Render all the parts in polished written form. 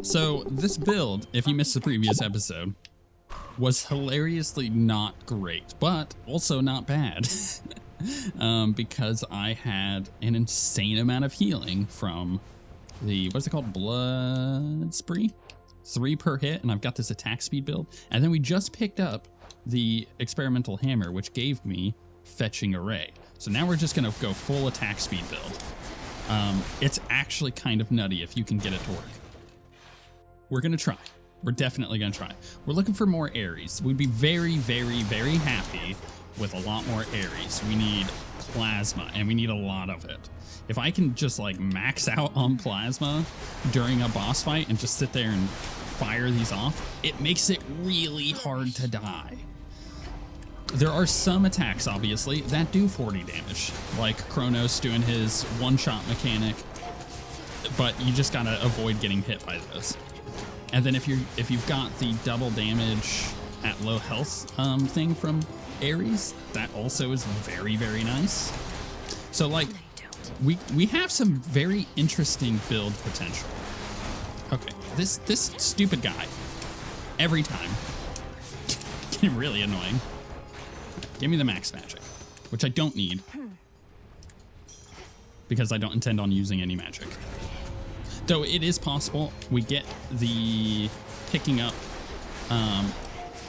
So this build, if you missed the previous episode, was hilariously not great, but also not bad. Because I had an insane amount of healing from the, what's it called? Blood Spree? 3 per hit, and I've got this attack speed build. And then we just picked up the experimental hammer, which gave me fetching array. So now we're just gonna go full attack speed build. It's actually kind of nutty if you can get it to work. We're gonna try. We're definitely gonna try. We're looking for more Aries. We'd be very, very, very happy with a lot more Aries. We need plasma, and we need a lot of it. If I can just like max out on plasma during a boss fight and just sit there and fire these off, it makes it really hard to die. There are some attacks, obviously, that do 40 damage, like Kronos doing his one-shot mechanic, but you just gotta avoid getting hit by those. And then if you've got the double damage at low health thing from Aries, that also is very, very nice. So like, we have some very interesting build potential. Okay, this stupid guy, every time, getting really annoying. Give me the max magic, which I don't need because I don't intend on using any magic. Though it is possible we get the picking up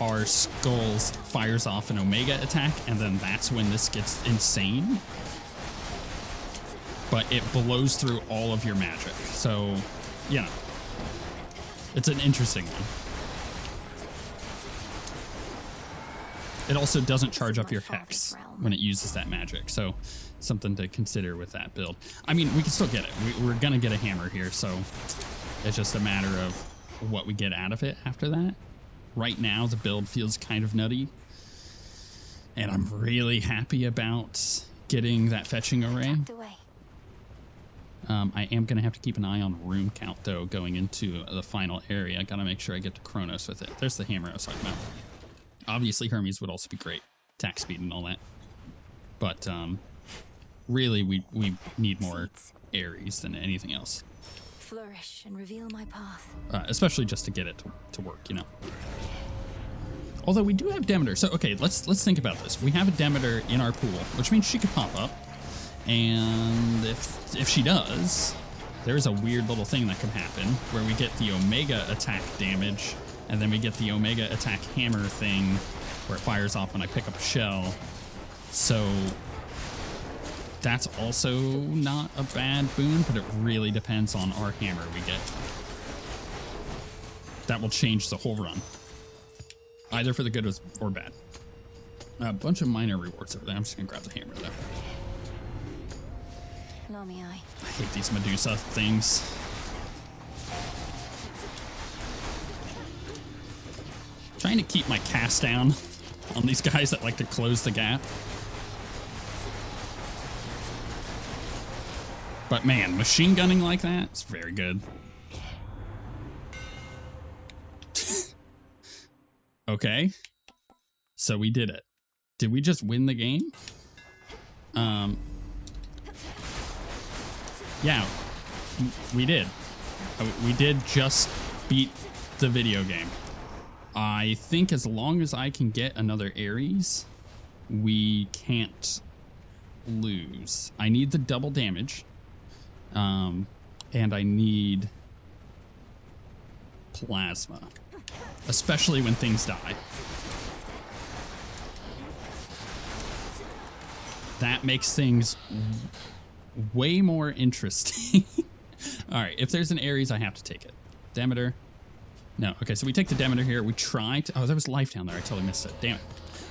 our skulls fires off an Omega attack, and then that's when this gets insane. But it blows through all of your magic. So, yeah, it's an interesting one. It also doesn't charge up your hex when it uses that magic, so something to consider with that build. I mean, we can still get it. We're gonna get a hammer here, so it's just a matter of what we get out of it after that. Right now, the build feels kind of nutty, and I'm really happy about getting that fetching array. I am gonna have to keep an eye on rune count, though, going into the final area. I gotta make sure I get to Kronos with it. There's the hammer I was talking about. Obviously, Hermes would also be great. Attack speed and all that. But really, we need more Aries than anything else. Flourish and reveal my path. Especially just to get it to work, you know. Although we do have Demeter. So, okay, let's think about this. We have a Demeter in our pool, which means she could pop up. And if she does, there's a weird little thing that could happen where we get the Omega attack damage, and then we get the Omega attack hammer thing where it fires off when I pick up a shell. So that's also not a bad boon, but it really depends on our hammer we get. That will change the whole run, either for the good or bad. A bunch of minor rewards over there. I'm just gonna grab the hammer though. I hate these Medusa things. Trying to keep my cast down on these guys that like to close the gap. But man, machine gunning like that, it's very good. Okay. So we did it. Did we just win the game? Yeah, we did. We did just beat the video game. I think as long as I can get another Aries, we can't lose. I need the double damage. And I need plasma, especially when things die. That makes things way more interesting. All right, if there's an Aries, I have to take it. Demeter. No, okay, so we take the Demeter here. We try to... Oh, there was life down there. I totally missed it. Damn it.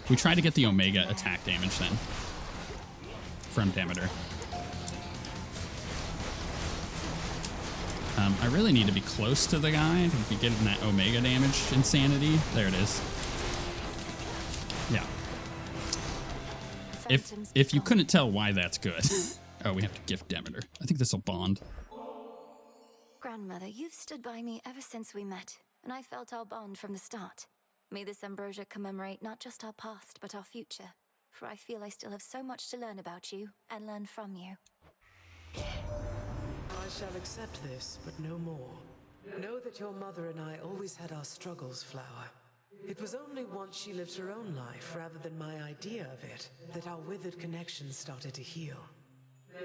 We try to get the Omega attack damage then from Demeter. I really need to be close to the guy to be getting that Omega damage insanity. There it is. Yeah. If you couldn't tell why that's good. Oh, we have to gift Demeter. I think this will bond. Grandmother, you've stood by me ever since we met, and I felt our bond from the start. May this ambrosia commemorate not just our past, but our future, for I feel I still have so much to learn about you and learn from you. I shall accept this, but no more. Know that your mother and I always had our struggles, Flower. It was only once she lived her own life, rather than my idea of it, that our withered connection started to heal.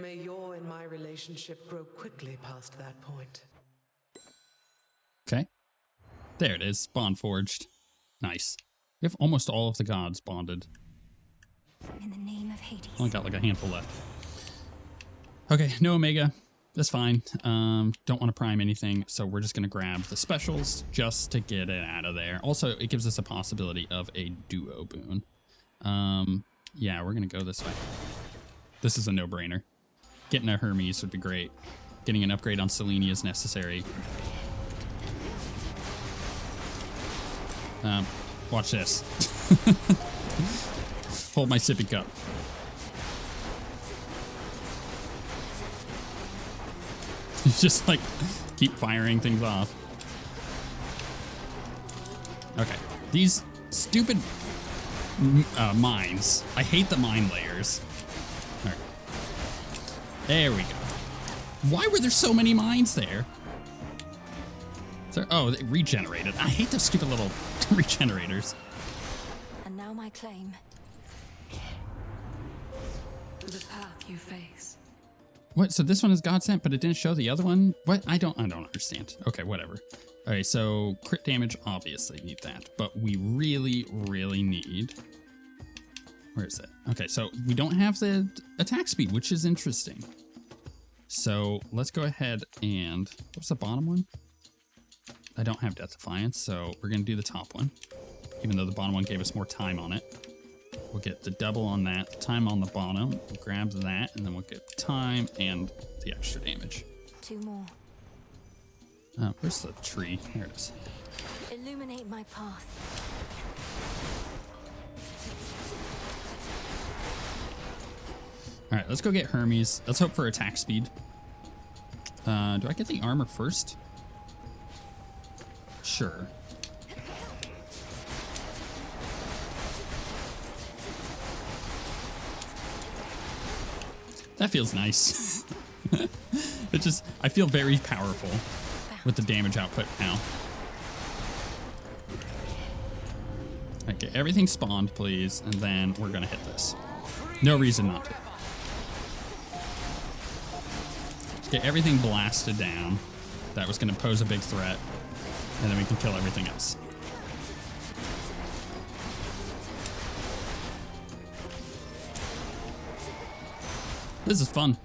May your and my relationship grow quickly past that point. Okay. There it is. Bond forged. Nice. We have almost all of the gods bonded. In the name of Hades. Only got like a handful left. Okay, no Omega. That's fine. Don't want to prime anything, so we're just going to grab the specials just to get it out of there. Also, it gives us a possibility of a duo boon. Yeah, we're going to go this way. This is a no-brainer. Getting a Hermes would be great. Getting an upgrade on Selene is necessary. Watch this. Hold my sippy cup. Just like keep firing things off. Okay, these stupid mines. I hate the mine layers. All right. There we go. Why were there so many mines there? Oh, they regenerated. I hate those stupid little regenerators. And now my claim. The path you face. What? So this one is God sent, but it didn't show the other one? What? I don't understand. Okay, whatever. All right, so crit damage, obviously need that, but we really, really need. Where is it? Okay, so we don't have the attack speed, which is interesting. So let's go ahead and what's the bottom one? I don't have Death Defiance, so we're gonna do the top one, even though the bottom one gave us more time on it. We'll get the double on that, the time on the bottom, we'll grab that, and then we'll get the time and the extra damage. 2 more. Where's the tree? There it is. Illuminate my path. All right, let's go get Hermes. Let's hope for attack speed. Do I get the armor first? Sure. That feels nice. It just, I feel very powerful with the damage output now. Okay, everything spawned, please, and then we're gonna hit this. No reason not to. Get everything blasted down. That was gonna pose a big threat, and then we can kill everything else. This is fun.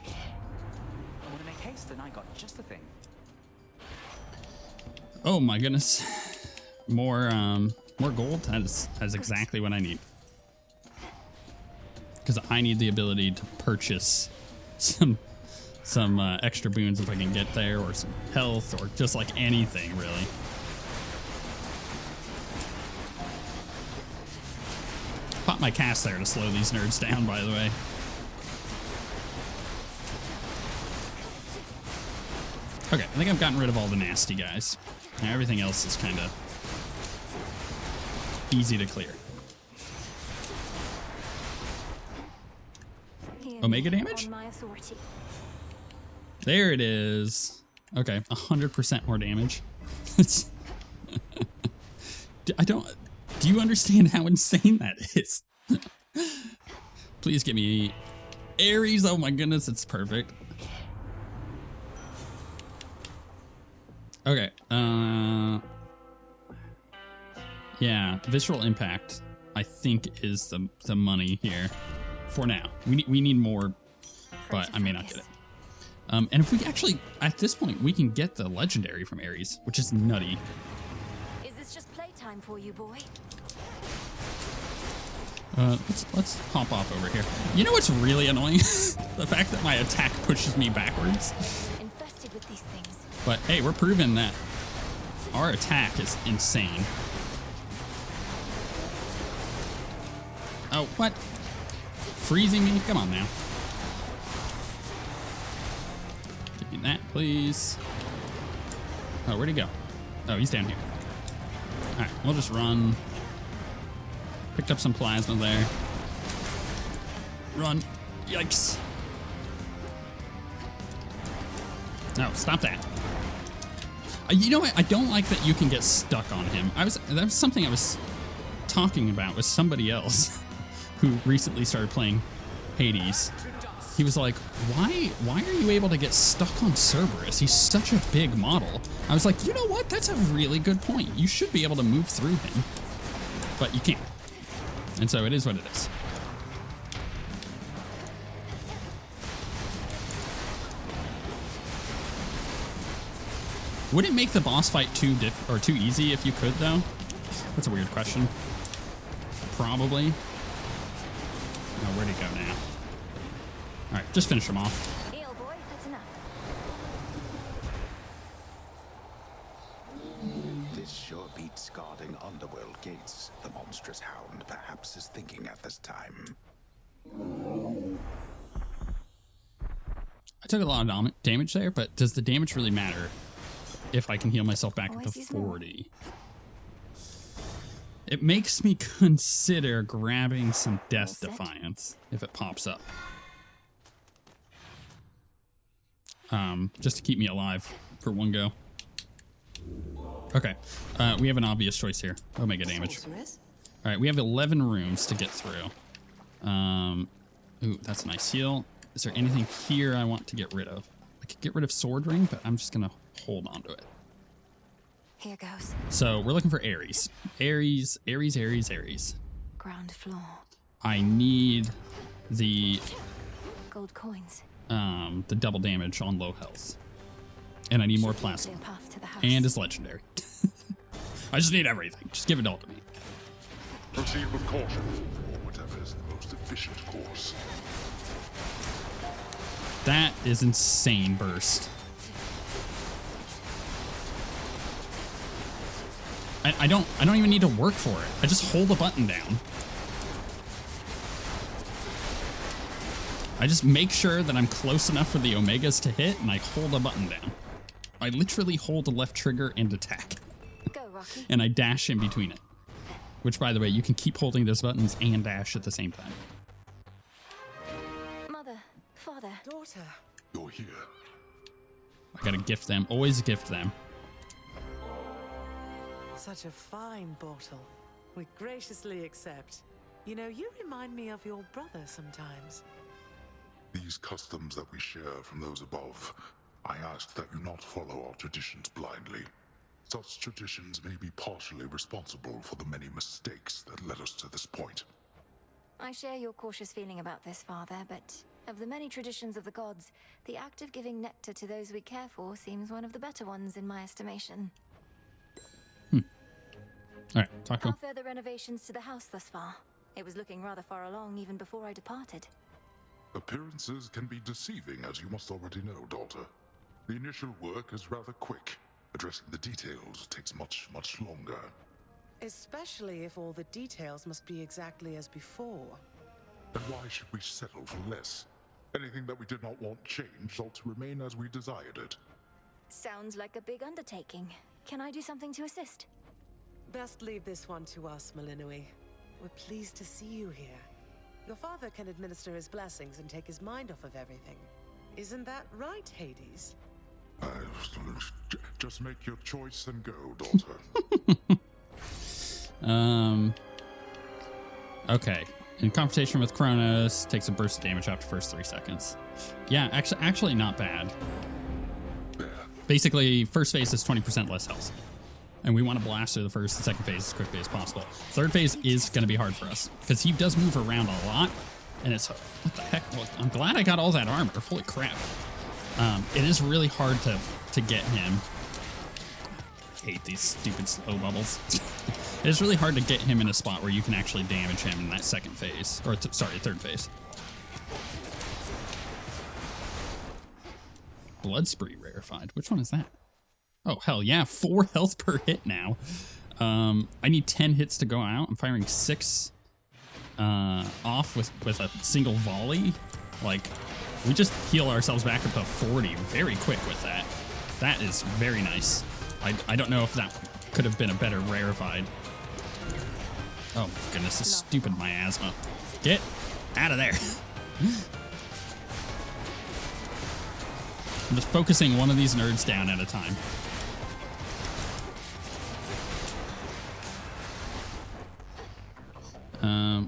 I want to make haste, and I got just the thing. Oh my goodness. More gold. That is exactly what I need. Because I need the ability to purchase some extra boons if I can get there, or some health, or just like anything really. Pop my cast there to slow these nerds down, by the way. Okay, I think I've gotten rid of all the nasty guys. Now everything else is kind of easy to clear. Omega damage? On my authority. There it is. Okay, 100% more damage. It's do you understand how insane that is? Please give me Ares. Oh my goodness, it's perfect. Okay, yeah, visceral impact, I think, is the money here for now. We need more, but I may not get it. And if we actually, at this point, we can get the legendary from Ares, which is nutty. Is this just playtime for you, boy? Let's hop off over here. You know what's really annoying? The fact that my attack pushes me backwards. Infested with these things. But hey, we're proving that our attack is insane. Oh, what? Freezing me? Come on now. Give me that, please. Oh, where'd he go? Oh, he's down here. All right, we'll just run. Picked up some plasma there. Run. Yikes. No, stop that. You know what? I don't like that you can get stuck on him. That was something I was talking about with somebody else who recently started playing Hades. He was like, why are you able to get stuck on Cerberus? He's such a big model. I was like, you know what? That's a really good point. You should be able to move through him, but you can't. And so it is what it is. Would it make the boss fight too easy if you could, though? That's a weird question. Probably. Oh, where'd he go now? All right, just finish him off. Eel boy, that's enough. This sure beats guarding underworld gates. The monstrous hound perhaps is thinking at this time. I took a lot of damage there, but does the damage really matter if I can heal myself back up to 40? It makes me consider grabbing some Death Defiance if it pops up. Just to keep me alive for one go. Okay, we have an obvious choice here. Omega damage. All right, we have 11 rooms to get through. Ooh, that's a nice heal. Is there anything here I want to get rid of? I could get rid of Sword Ring, but I'm just gonna hold on to it. Here goes. So we're looking for Ares. Ares. Ground floor. I need the Gold coins. the double damage on low health. And I need more plasma. Path to the house. And it's legendary. I just need everything. Just give it all to me. Proceed with caution, or whatever is the most efficient course. That is insane burst. I don't even need to work for it. I just hold the button down. I just make sure that I'm close enough for the Omegas to hit, and I hold a button down. I literally hold the left trigger and attack. Go, Rocky. And I dash in between it. Which, by the way, you can keep holding those buttons and dash at the same time. Mother, father. Daughter. You're here. I gotta gift them. Always gift them. Such a fine bottle. We graciously accept. You know, you remind me of your brother sometimes. These customs that we share from those above, I ask that you not follow our traditions blindly. Such traditions may be partially responsible for the many mistakes that led us to this point. I share your cautious feeling about this, father, but of the many traditions of the gods, the act of giving nectar to those we care for seems one of the better ones in my estimation. All right, talk to How him. further renovations to the house thus far? It was looking rather far along even before I departed. Appearances can be deceiving, as you must already know, daughter. The initial work is rather quick. Addressing the details takes much, much longer. Especially if all the details must be exactly as before. And why should we settle for less? Anything that we did not want changed ought to remain as we desired it. Sounds like a big undertaking. Can I do something to assist? Best leave this one to us, Malinui. We're pleased to see you here. Your father can administer his blessings and take his mind off of everything. Isn't that right, Hades? Just make your choice and go, daughter. Okay. In confrontation with Kronos, takes a burst of damage after first 3 seconds. Yeah, actually not bad. Basically, first phase is 20% less health. And we want to blast through the first and second phase as quickly as possible. Third phase is going to be hard for us because he does move around a lot. And it's, what the heck? Well, I'm glad I got all that armor. Holy crap. It is really hard to get him. I hate these stupid slow bubbles. It is really hard to get him in a spot where you can actually damage him in that second phase. Or, third phase. Blood Spree rarefied. Which one is that? Oh, hell yeah. 4 health per hit now. I need 10 hits to go out. I'm firing 6 off with a single volley. Like, we just heal ourselves back up to 40 very quick with that. That is very nice. I don't know if that could have been a better rarefied. Oh, my goodness. This stupid miasma. Get out of there. I'm just focusing one of these nerds down at a time.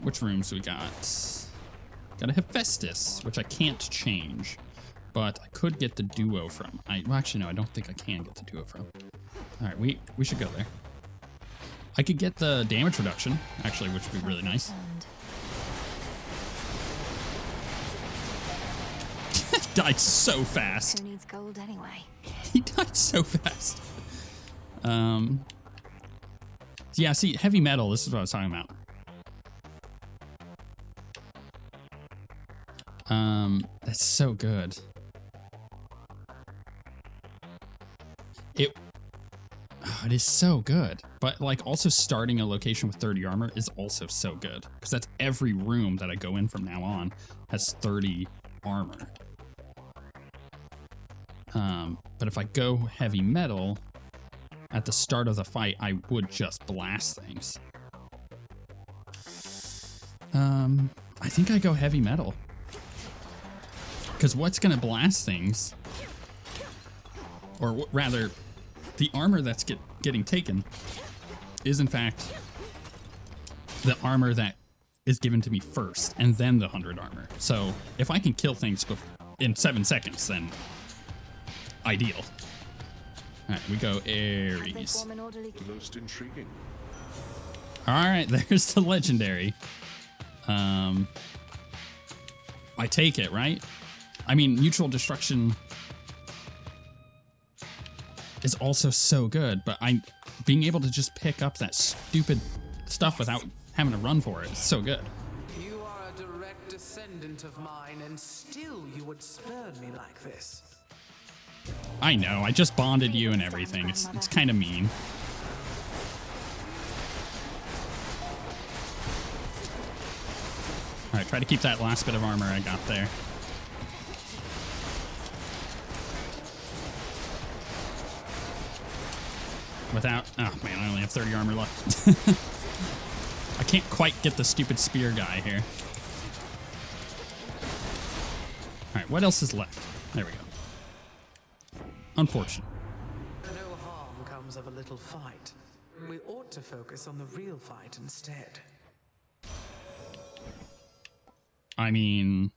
Which rooms we got? Got a Hephaestus, which I can't change, but I could get the duo from. Well, actually, no, I don't think I can get the duo from. All right, we should go there. I could get the damage reduction, actually, which would be really nice. Died so fast. Who needs gold anyway? He died so fast. Yeah, see, heavy metal, this is what I was talking about. That's so good. It is so good. But like also starting a location with 30 armor is also so good. Because that's every room that I go in from now on has 30 armor. But if I go heavy metal at the start of the fight, I would just blast things. I think I go heavy metal. Because what's going to blast things, or rather, the armor that's getting taken is in fact the armor that is given to me first, and then the 100 armor. So if I can kill things in 7 seconds, then ideal. All right, we go Ares. Most intriguing. All right, there's the legendary. I take it, right? I mean, mutual destruction is also so good, but being able to just pick up that stupid stuff without having to run for it is so good. You are a direct descendant of mine, and still you would spurn me like this. I know, I just bonded you and everything. It's kind of mean. All right, try to keep that last bit of armor I got there. Without, oh man, I only have 30 armor left. I can't quite get the stupid spear guy here. All right, what else is left? There we go. Unfortunate. No harm comes of a little fight. We ought to focus on the real fight instead. I mean,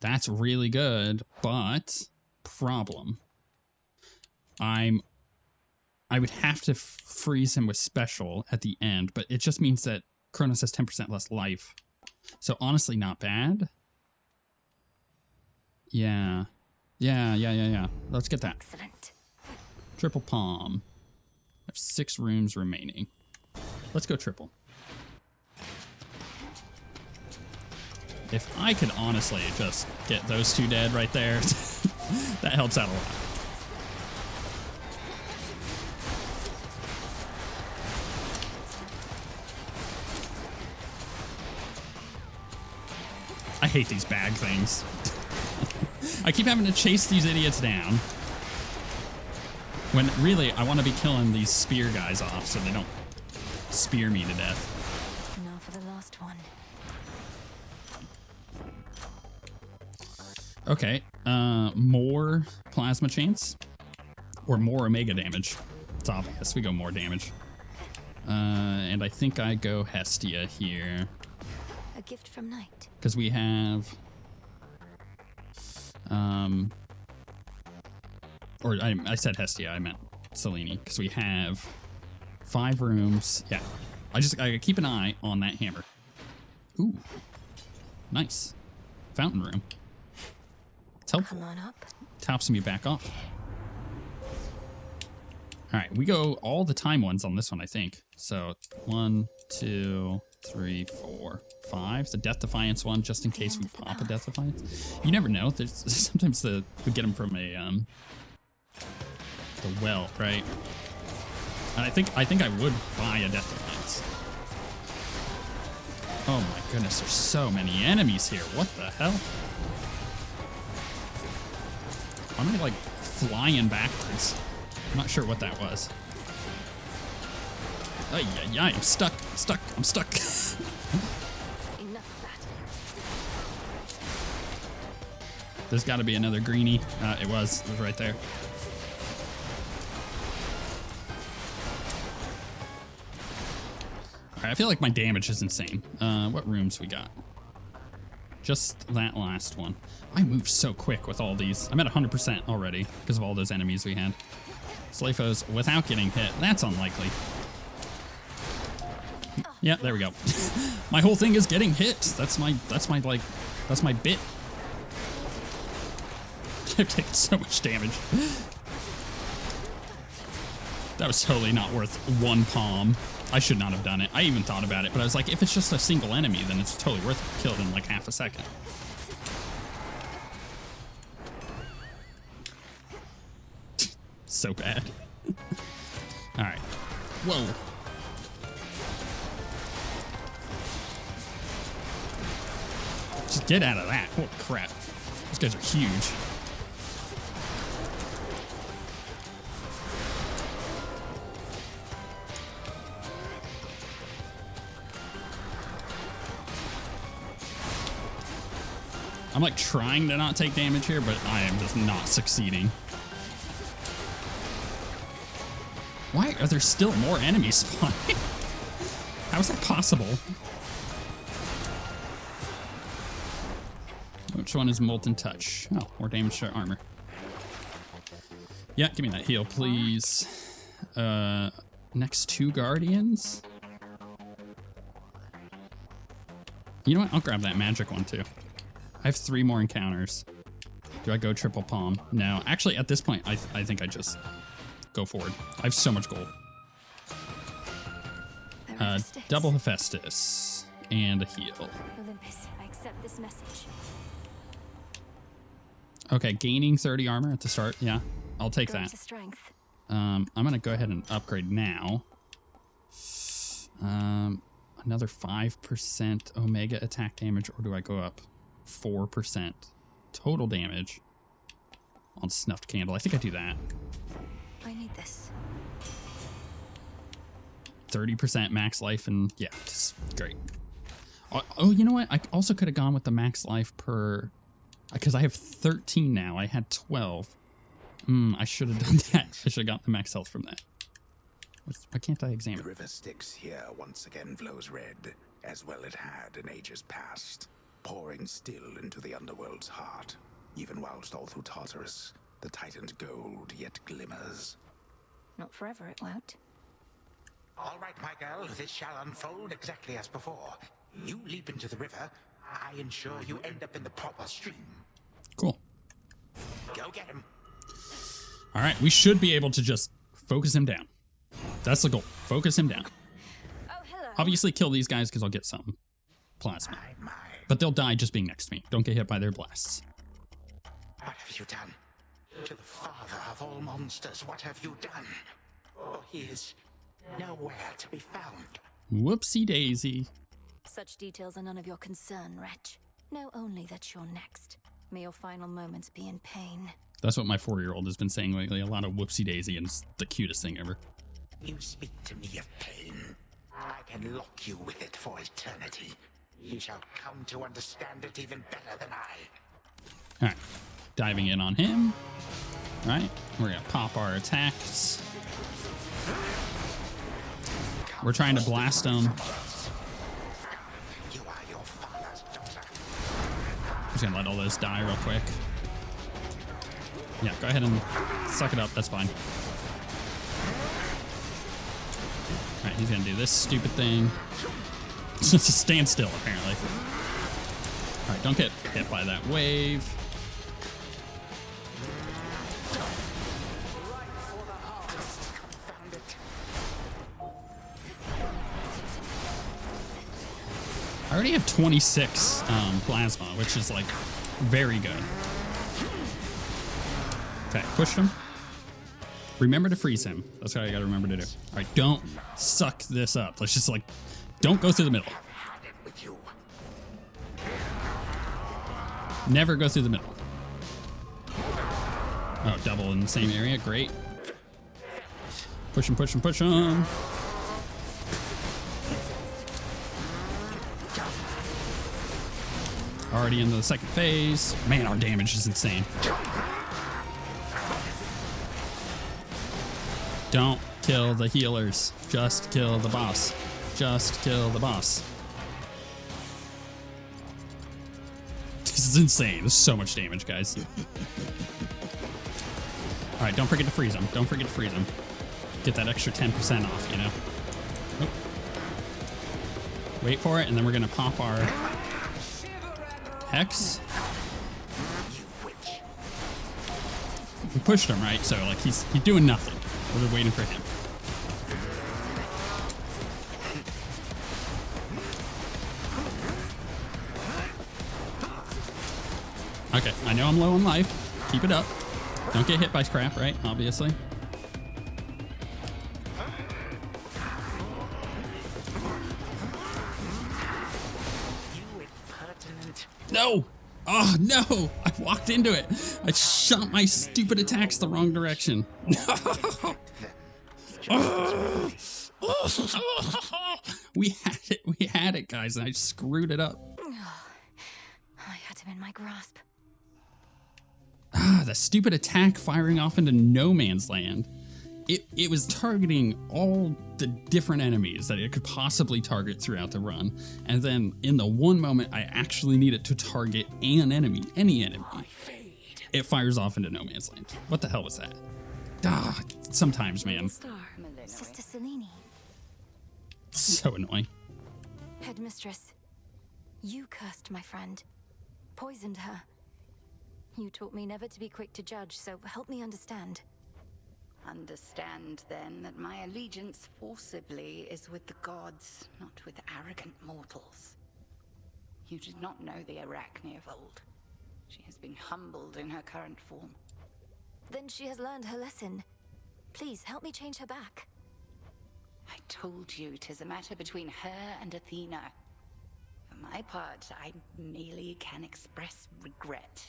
that's really good, but problem. I would have to freeze him with special at the end, but it just means that Kronos has 10% less life. So honestly, not bad. Yeah. Let's get that. Excellent. Triple palm. I have 6 rooms remaining. Let's go triple. If I could honestly just get those 2 dead right there, that helps out a lot. I hate these bag things. I keep having to chase these idiots down. When really, I want to be killing these spear guys off so they don't spear me to death. Now for the last one. Okay, more plasma chains or more omega damage. It's obvious, we go more damage. And I think I go Hestia here. A gift from Night. Because we have, or I said Hestia, I meant Selene. Because we have 5 rooms. Yeah, I keep an eye on that hammer. Ooh, nice. Fountain room. It's helpful. Come on up. Tops me back off. All right, we go all the time ones on this one, I think. So 1, 2, 3, 4, 5. The Death Defiance one, just in case we pop a Death Defiance. You never know. There's sometimes we get them from a the well, right? And I think I would buy a Death Defiance. Oh my goodness, there's so many enemies here. What the hell? Why am I like flying backwards? I'm not sure what that was. Ay, I'm stuck. I'm stuck. Enough of that. There's got to be another greenie. It was right there. All right, I feel like my damage is insane. What rooms we got? Just that last one. I moved so quick with all these. I'm at 100% already because of all those enemies we had. Slay foes without getting hit. That's unlikely. Yeah, there we go. My whole thing is getting hit. That's my bit. I've taken so much damage. That was totally not worth one palm. I should not have done it. I even thought about it, but I was like, if it's just a single enemy, then it's totally worth it. Killed in like half a second. So bad. All right. Whoa. Just get out of that. Holy crap. Those guys are huge. I'm like trying to not take damage here, but I am just not succeeding. Why are there still more enemies spawning? How is that possible? Which one is Molten Touch? Oh, more damage to armor. Yeah, give me that heal, please. Next 2 Guardians? You know what? I'll grab that magic one too. I have 3 more encounters. Do I go triple palm? No. Actually, at this point, I think I just go forward. I have so much gold. Double Hephaestus and a heal. Olympus, I accept this message. Okay, gaining 30 armor at the start. Yeah, I'll take that. To strength. I'm gonna go ahead and upgrade now. Another 5% Omega attack damage, or do I go up 4% total damage on Snuffed Candle? I think I do that. I need this. 30% max life, and yeah, it's great. Oh, you know what? I also could have gone with the max life per, because I have 13 now. I had 12. I should have done that. I should have got the max health from that. Why can't I examine? The river Styx here once again flows red, as well it had in ages past, pouring still into the underworld's heart, even whilst all through Tartarus, the titan's gold yet glimmers. Not forever, it won't. All right, my girl, this shall unfold exactly as before. You leap into the river, I ensure you end up in the proper stream. Cool. Go get him. All right, we should be able to just focus him down. That's the goal. Focus him down. Oh, hello. Obviously kill these guys because I'll get some plasma. My. But they'll die just being next to me. Don't get hit by their blasts. What have you done? To the father of all monsters, what have you done? Oh, he is nowhere to be found. Whoopsie daisy. Such details are none of your concern, wretch. Know only that you're next. May your final moments be in pain. That's what my 4-year-old has been saying lately. A lot of whoopsie daisy, and it's the cutest thing ever. You speak to me of pain. I can lock you with it for eternity. You shall come to understand it even better than I. Alright. Diving in on him. Alright. We're gonna pop our attacks. We're trying to blast him. You are your father's daughter. I'm just gonna let all those die real quick. Yeah, go ahead and suck it up. That's fine. Alright, he's gonna do this stupid thing. Just stand still, apparently. Alright, don't get hit by that wave. I already have 26 plasma, which is like very good. Okay, push him. Remember to freeze him. That's what I gotta remember to do. All right, don't suck this up. Let's just like, don't go through the middle. Never go through the middle. Oh, double in the same area, great. Push him, push him, push him. Already into the second phase. Man, our damage is insane. Don't kill the healers. Just kill the boss. just kill the boss. This is insane. There's so much damage, guys. All right, don't forget to freeze him. Don't forget to freeze him. Get that extra 10% off, you know? Oh. Wait for it, and then we're going to pop our Hex. We pushed him, right? So, like, he's doing nothing. We're waiting for him. Okay, I know I'm low on life. Keep it up. Don't get hit by crap, right? Obviously. No! Oh, no! I walked into it. I shot my stupid attacks the wrong direction. No! We had it. We had it, guys, and I screwed it up. I had him in my grasp. The stupid attack firing off into no man's land. It was targeting all the different enemies that it could possibly target throughout the run. And then in the one moment I actually need it to target an enemy, any enemy, it fires off into no man's land. What the hell was that? Sometimes, man. Sister Selene. So annoying. Headmistress, you cursed my friend. Poisoned her. You taught me never to be quick to judge, so help me understand. Understand, then, that my allegiance forcibly is with the gods, not with arrogant mortals. You did not know the Arachne of old. She has been humbled in her current form. Then she has learned her lesson. Please, help me change her back. I told you 'tis a matter between her and Athena. For my part, I merely can express regret.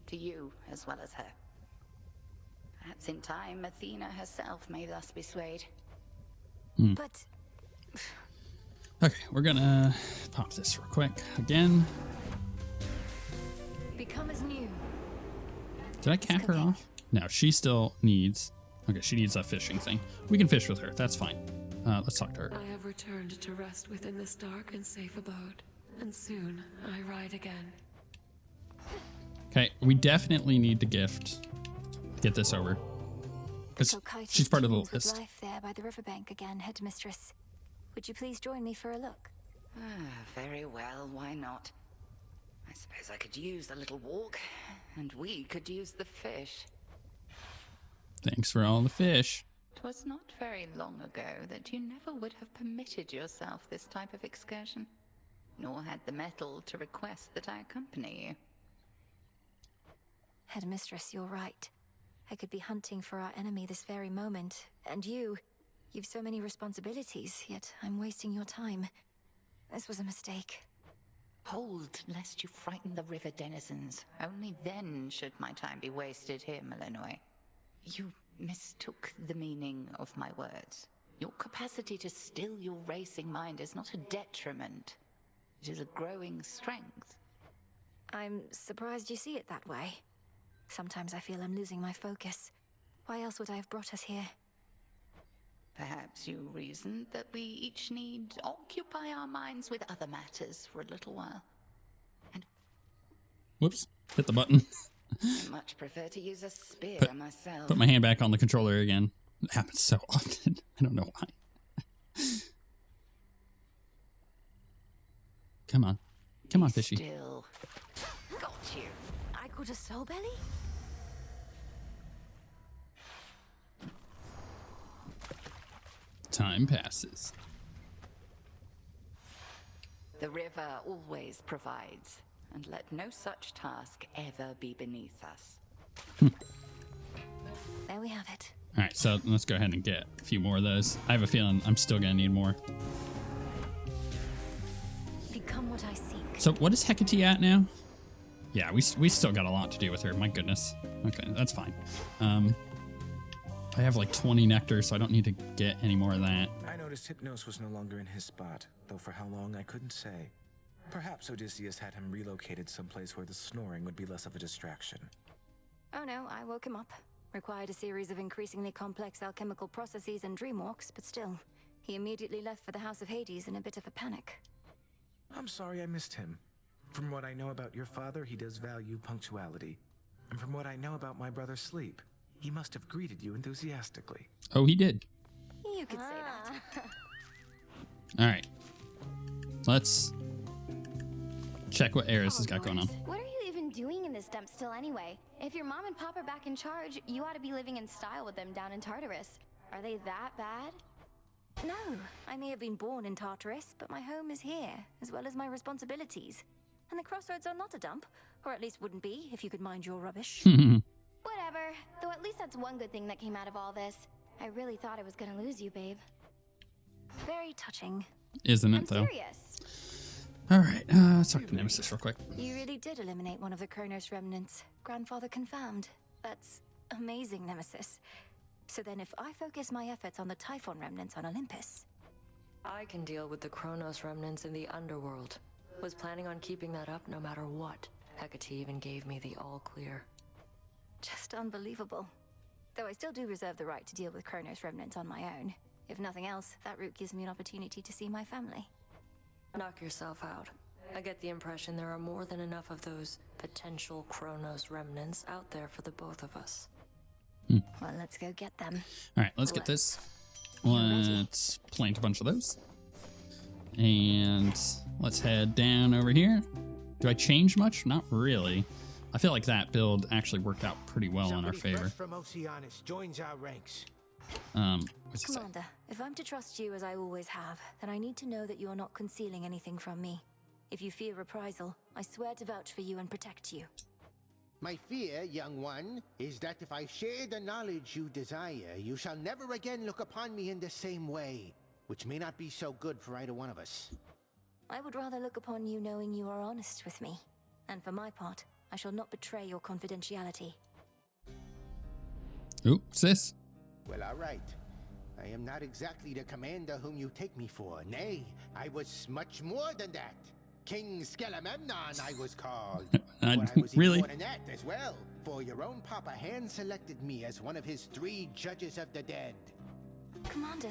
To you, as well as her. Perhaps in time, Athena herself may thus be swayed. But... Okay, we're gonna pop this real quick. Again. Become as new. Did I cap her off? No, she still needs... Okay, she needs a fishing thing. We can fish with her. That's fine. Let's talk to her. I have returned to rest within this dark and safe abode, and soon I ride again. Okay, we definitely need to get this over. Because she's part of the list. Life there by the riverbank again, Headmistress. Would you please join me for a look? Very well, why not? I suppose I could use a little walk, and we could use the fish. Thanks for all the fish. 'Twas not very long ago that you never would have permitted yourself this type of excursion, nor had the mettle to request that I accompany you. Headmistress, you're right. I could be hunting for our enemy this very moment, and you've so many responsibilities, yet I'm wasting your time. This was a mistake. Hold, lest you frighten the river denizens. Only then should my time be wasted here, Malinois. You mistook the meaning of my words. Your capacity to still your racing mind is not a detriment. It is a growing strength. I'm surprised you see it that way. Sometimes I feel I'm losing my focus. Why else would I have brought us here? Perhaps you reasoned that we each need occupy our minds with other matters for a little while. And Whoops, hit the button. I much prefer to use a spear myself. Put my hand back on the controller again. It happens so often. I don't know why. Come on. Come on, fishy. Still. Got you. I got a soul belly? Time passes. The river always provides, and let no such task ever be beneath us. There we have it. All right, so let's go ahead and get a few more of those. I have a feeling I'm still going to need more. Become what I seek. So what is Hecate at now? Yeah, we still got a lot to do with her. My goodness. Okay, that's fine. I have like 20 nectar, so I don't need to get any more of that. I noticed Hypnos was no longer in his spot, though for how long I couldn't say. Perhaps Odysseus had him relocated someplace where the snoring would be less of a distraction. Oh no, I woke him up. Required a series of increasingly complex alchemical processes and dream walks, but still, He immediately left for the House of Hades in a bit of a panic. I'm sorry I missed him. From what I know about your father, he does value punctuality. And from what I know about my brother Sleep, he must have greeted you enthusiastically. Oh, he did. You could say that. All right. Let's check what Eris has got going on. What are you even doing in this dump still anyway? If your mom and pop are back in charge, you ought to be living in style with them down in Tartarus. Are they that bad? No, I may have been born in Tartarus, but my home is here, as well as my responsibilities. And the crossroads are not a dump, or at least wouldn't be if you could mind your rubbish. Whatever, though at least that's one good thing that came out of all this. I really thought I was gonna lose you, babe. Very touching. Isn't it, I'm though? serious. All right, let's talk to Nemesis real quick. You really did eliminate one of the Kronos remnants. Grandfather confirmed. That's amazing, Nemesis. So then if I focus my efforts on the Typhon remnants on Olympus... I can deal with the Kronos remnants in the underworld. Was planning on keeping that up no matter what. Hecate even gave me the all clear. Just unbelievable. Though I still do reserve the right to deal with Kronos remnants on my own. If nothing else, that route gives me an opportunity to see my family. Knock yourself out. I get the impression there are more than enough of those potential Kronos remnants out there for the both of us. Well, let's go get them. All right, let's get this. Let's plant a bunch of those. And let's head down over here. Do I change much? Not really. I feel like that build actually worked out pretty well in our favor. From Oceanus joins our ranks. What's it say? Commander, if I'm to trust you as I always have, then I need to know that you are not concealing anything from me. If you fear reprisal, I swear to vouch for you and protect you. My fear, young one, is that if I share the knowledge you desire, you shall never again look upon me in the same way, which may not be so good for either one of us. I would rather look upon you knowing you are honest with me. And for my part, I shall not betray your confidentiality. Ooh, what's this? Well, all right. I am not exactly the commander whom you take me for. Nay, I was much more than that. King Skelememnon, I was called. But I was really? even more than that as well. For your own papa hand-selected me as one of his 3 judges of the dead. Commander,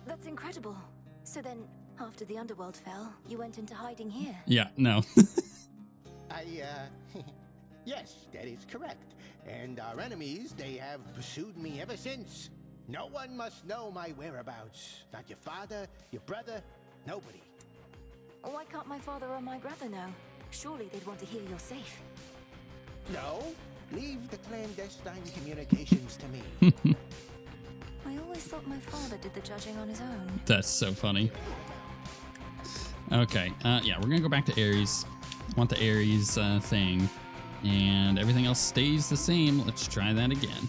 that's incredible. So then, after the underworld fell, you went into hiding here? Yeah, no. Yes, that is correct. And our enemies, they have pursued me ever since. No one must know my whereabouts. Not your father, your brother, nobody. Why can't my father or my brother know? Surely they'd want to hear you're safe. No, leave the clandestine communications to me. I always thought my father did the judging on his own. That's so funny. Okay, yeah, we're gonna go back to Ares. I want the Ares thing. And everything else stays the same. Let's try that again.